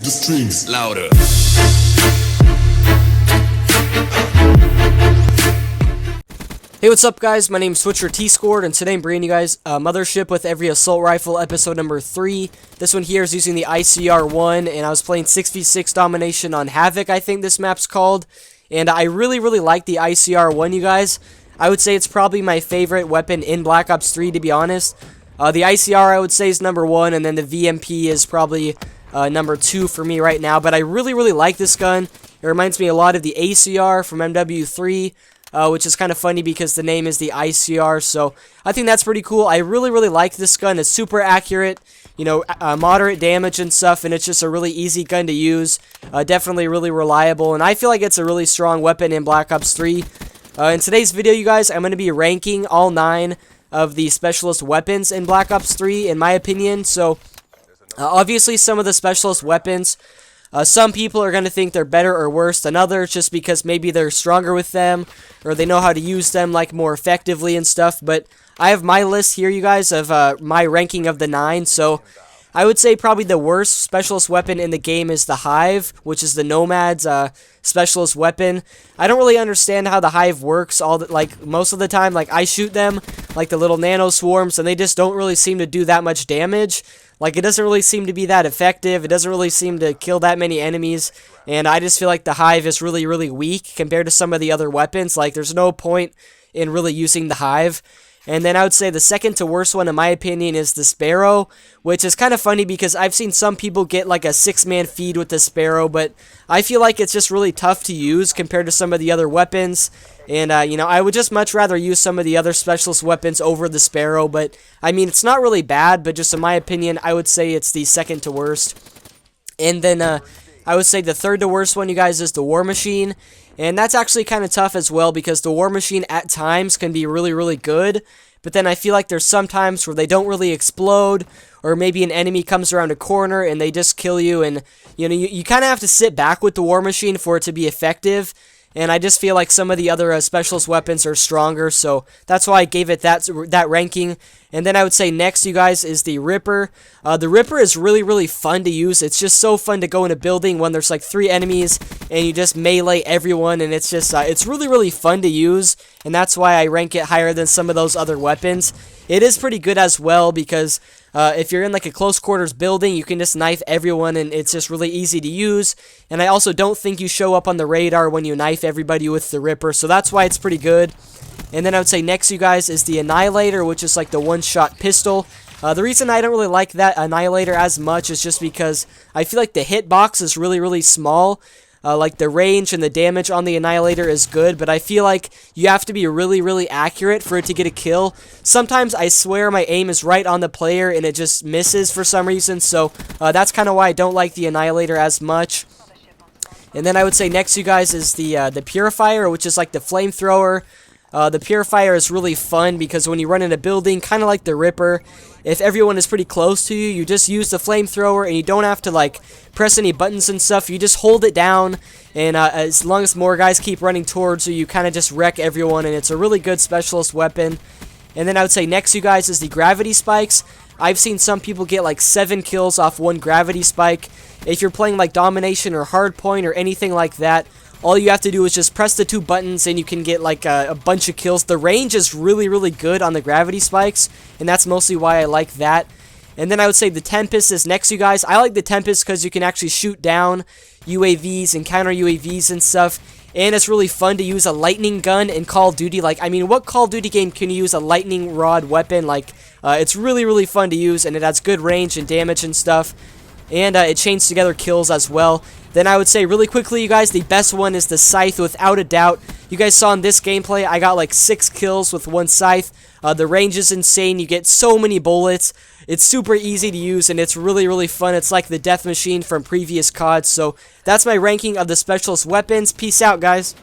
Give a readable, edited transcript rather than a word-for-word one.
The streams louder. Hey, what's up, guys? My name's Switcher T-Scored, and today I'm bringing you guys Mothership with Every Assault Rifle, episode number 3. This one here is using the ICR-1, and I was playing 6v6 domination on Havoc, I think this map's called. And I really like the ICR-1, you guys. I would say it's probably my favorite weapon in Black Ops 3, to be honest. The ICR, I would say, is number 1, and then the VMP is probably number 2 for me right now. But I really like this gun. It reminds me a lot of the ACR from MW3. Which is kind of funny because the name is the ICR, so I think that's pretty cool. I really like this gun. It's super accurate, you know, moderate damage and stuff, and it's just a really easy gun to use. Definitely really reliable, and I feel like it's a really strong weapon in Black Ops 3. In today's video, you guys, I'm going to be ranking all 9 of the specialist weapons in Black Ops 3, in my opinion. So, obviously, some of the specialist weapons, some people are going to think they're better or worse than others just because maybe they're stronger with them or they know how to use them like more effectively and stuff. But I have my list here, you guys, of my ranking of the 9. So I would say probably the worst specialist weapon in the game is the Hive, which is the Nomad's specialist weapon. I don't really understand how the Hive works most of the time. Like, I shoot them like the little nano swarms and they just don't really seem to do that much damage. Like, it doesn't really seem to be that effective. It doesn't really seem to kill that many enemies. And I just feel like the Hive is really weak compared to some of the other weapons. Like, there's no point in really using the Hive. And then I would say the second to worst one, in my opinion, is the Sparrow, which is kind of funny because I've seen some people get like a 6-man feed with the Sparrow, but I feel like it's just really tough to use compared to some of the other weapons. And, you know, I would just much rather use some of the other specialist weapons over the Sparrow, but, I mean, it's not really bad, but just in my opinion, I would say it's the second to worst. And then, I would say the third to worst one, you guys, is the War Machine. And that's actually kind of tough as well because the War Machine at times can be really good. But then I feel like there's some times where they don't really explode, or maybe an enemy comes around a corner and they just kill you. And, you know, you kind of have to sit back with the War Machine for it to be effective. And I just feel like some of the other specialist weapons are stronger, so that's why I gave it that ranking. And then I would say next, you guys, is the Ripper. The Ripper is really fun to use. It's just so fun to go in a building when there's like 3 enemies and you just melee everyone, and it's just it's really fun to use, and that's why I rank it higher than some of those other weapons. It is pretty good as well because if you're in like a close quarters building, you can just knife everyone and it's just really easy to use. And I also don't think you show up on the radar when you knife everybody with the Ripper, so that's why it's pretty good. And then I would say next, you guys, is the Annihilator, which is like the one-shot pistol. The reason I don't really like that Annihilator as much is just because I feel like the hitbox is really small. Like, the range and the damage on the Annihilator is good, but I feel like you have to be really accurate for it to get a kill. Sometimes I swear my aim is right on the player and it just misses for some reason, so that's kind of why I don't like the Annihilator as much. And then I would say next, you guys, is the Purifier, which is like the flamethrower. The Purifier is really fun because when you run in a building, kind of like the Ripper, if everyone is pretty close to you, you just use the flamethrower and you don't have to like press any buttons and stuff. You just hold it down, and as long as more guys keep running towards you, you kind of just wreck everyone, and it's a really good specialist weapon. And then I would say next, you guys, is the Gravity Spikes. I've seen some people get like 7 kills off 1 Gravity Spike. If you're playing like Domination or Hardpoint or anything like that, all you have to do is just press the 2 buttons and you can get like a bunch of kills. The range is really good on the Gravity Spikes, and that's mostly why I like that. And then I would say the Tempest is next, you guys. I like the Tempest because you can actually shoot down UAVs and counter UAVs and stuff. And it's really fun to use a lightning gun in Call of Duty. Like, I mean, what Call of Duty game can you use a lightning rod weapon? Like, it's really fun to use, and it has good range and damage and stuff. And it chains together kills as well. Then I would say really quickly, you guys, the best one is the Scythe, without a doubt. You guys saw in this gameplay, I got like 6 kills with 1 Scythe. The range is insane. You get so many bullets. It's super easy to use, and it's really fun. It's like the death machine from previous CODs. So that's my ranking of the specialist weapons. Peace out, guys.